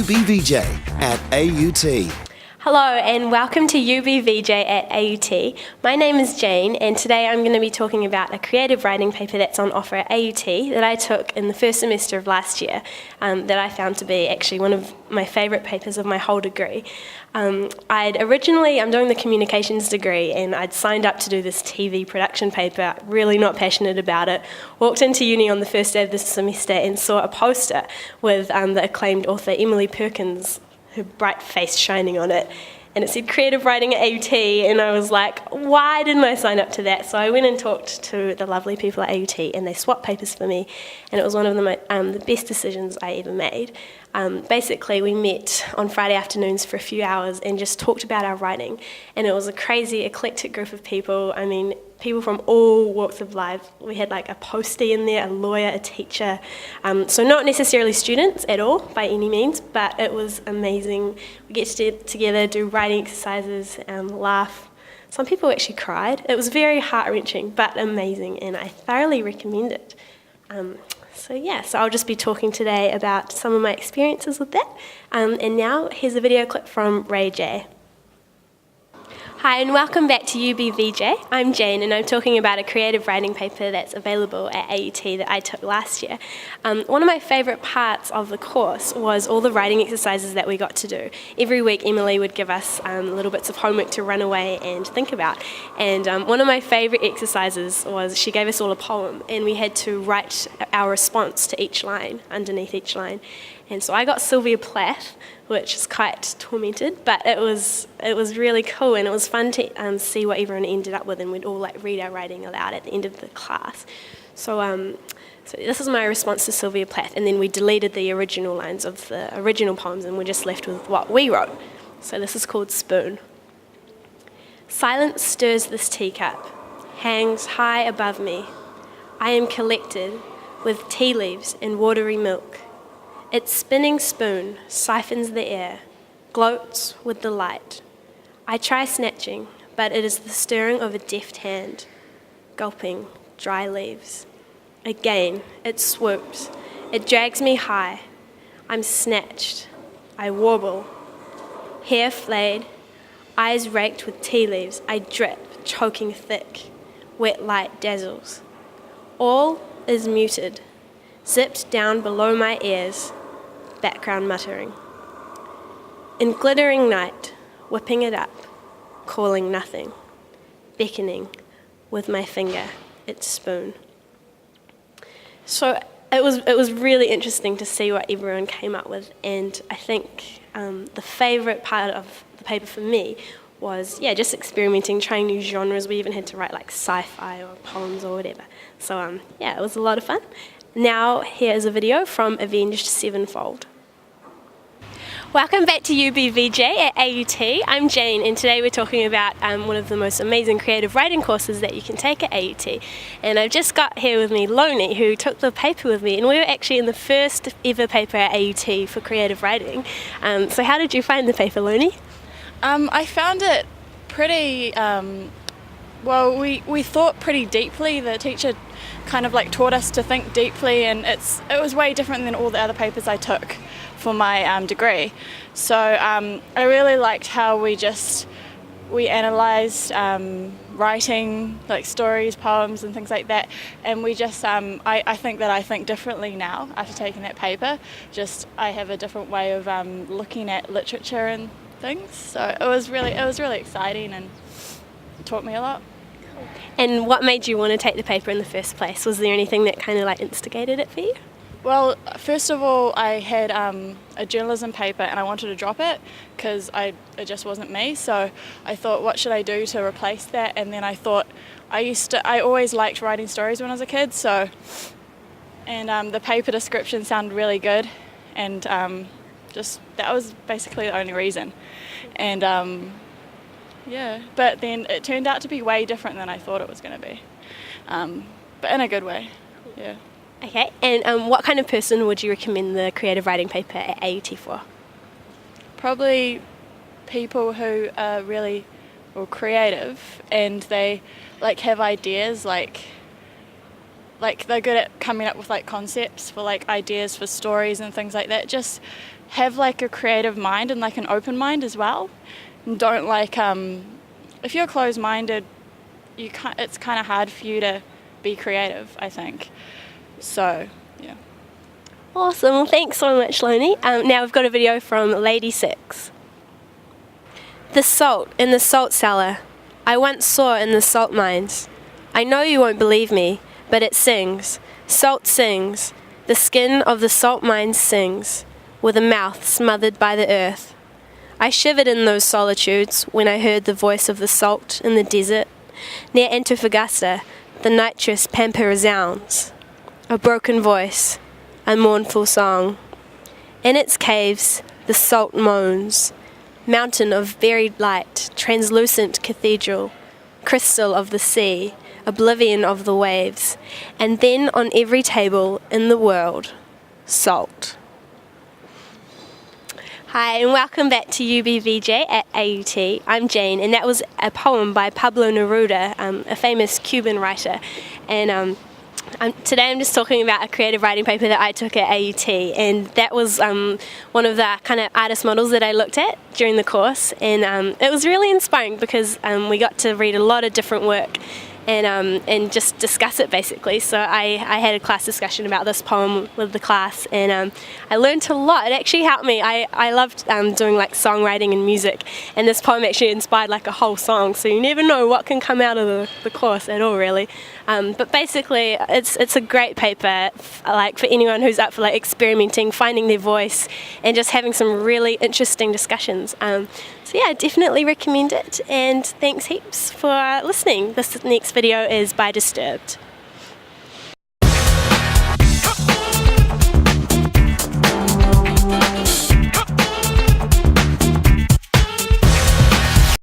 UBVJ at AUT. Hello and welcome to UBVJ at AUT. My name is Jane and today I'm going to be talking about a creative writing paper that's on offer at AUT that I took in the first semester of last year that I found to be actually one of my favourite papers of my whole degree. I'm doing the communications degree and I'd signed up to do this TV production paper, really not passionate about it. Walked into uni on the first day of the semester and saw a poster with the acclaimed author Emily Perkins, her bright face shining on it, and it said creative writing at AUT, and I was like, why didn't I sign up to that? So I went and talked to the lovely people at AUT and they swapped papers for me, and it was one of the best decisions I ever made. Basically we met on Friday afternoons for a few hours and just talked about our writing, and it was a crazy eclectic group of people. I mean, people from all walks of life. We had like a postie in there, a lawyer, a teacher, so not necessarily students at all by any means, but it was amazing. We get to get together, do writing exercises, laugh. Some people actually cried. It was very heart-wrenching but amazing, and I thoroughly recommend it. So I'll just be talking today about some of my experiences with that, and now here's a video clip from Ray J. Hi and welcome back to UBVJ. I'm Jane and I'm talking about a creative writing paper that's available at AUT that I took last year. One of my favourite parts of the course was all the writing exercises that we got to do. Every week Emily would give us little bits of homework to run away and think about. And one of my favourite exercises was she gave us all a poem and we had to write our response to each line, underneath each line. And so I got Sylvia Plath, which is quite tormented, but it was really cool, and it was fun to see what everyone ended up with, and we'd all read our writing aloud at the end of the class. So this is my response to Sylvia Plath, and then we deleted the original lines of the original poems, and we're just left with what we wrote. So this is called Spoon. Silence stirs this teacup, hangs high above me. I am collected with tea leaves and watery milk. Its spinning spoon siphons the air, gloats with the light. I try snatching, but it is the stirring of a deft hand, gulping dry leaves. Again, it swoops. It drags me high. I'm snatched. I warble. Hair flayed, eyes raked with tea leaves. I drip, choking thick. Wet light dazzles. All is muted, zipped down below my ears. Background muttering. In glittering night, whipping it up, calling nothing, beckoning with my finger, its spoon. So it was really interesting to see what everyone came up with, and I think the favourite part of the paper for me was just experimenting, trying new genres. We even had to write like sci-fi or poems or whatever. So it was a lot of fun. Now, here is a video from Avenged Sevenfold. Welcome back to UBVJ at AUT. I'm Jane, and today we're talking about one of the most amazing creative writing courses that you can take at AUT. And I've just got here with me Loni, who took the paper with me, and we were actually in the first ever paper at AUT for creative writing. So how did you find the paper, Loni? I found it pretty, we thought pretty deeply. The teacher kind of taught us to think deeply, and it was way different than all the other papers I took for my degree. So I really liked how we analysed writing, like stories, poems and things like that, and we just I think that I think differently now after taking that paper. Just I have a different way of looking at literature and things. So it was really exciting and taught me a lot. And what made you want to take the paper in the first place? Was there anything that kind of instigated it for you? Well, first of all, I had a journalism paper and I wanted to drop it because it just wasn't me. So I thought, what should I do to replace that? And then I thought, I always liked writing stories when I was a kid. So, and the paper description sounded really good, and that was basically the only reason. And but then it turned out to be way different than I thought it was going to be, but in a good way. Yeah. Okay, and what kind of person would you recommend the creative writing paper at AUT for? Probably people who are really creative and they have ideas, like they're good at coming up with concepts for ideas for stories and things like that. Just have like a creative mind and like an open mind as well. And don't like, if you're closed-minded, it's kind of hard for you to be creative, I think. So, yeah. Awesome. Well, thanks so much, Lonnie. Now we've got a video from Lady 6. The salt in the salt cellar I once saw in the salt mines. I know you won't believe me, but it sings. Salt sings. The skin of the salt mines sings, with a mouth smothered by the earth. I shivered in those solitudes when I heard the voice of the salt in the desert. Near Antofagasta, the nitrous pampa resounds. A broken voice, a mournful song. In its caves, the salt moans. Mountain of varied light, translucent cathedral, crystal of the sea, oblivion of the waves, and then on every table in the world, salt. Hi, and welcome back to UBVJ at AUT. I'm Jane, and that was a poem by Pablo Neruda, a famous Cuban writer. And today I'm just talking about a creative writing paper that I took at AUT, and that was one of the kind of artist models that I looked at during the course. And it was really inspiring because we got to read a lot of different work and just discuss it basically. So I had a class discussion about this poem with the class, and I learned a lot. It actually helped me. I loved doing like songwriting and music, and this poem actually inspired like a whole song, so you never know what can come out of the course at all, really. But basically it's a great paper like for anyone who's up for like experimenting, finding their voice, and just having some really interesting discussions. So yeah, I definitely recommend it, and thanks heaps for listening. This next video is by Disturbed.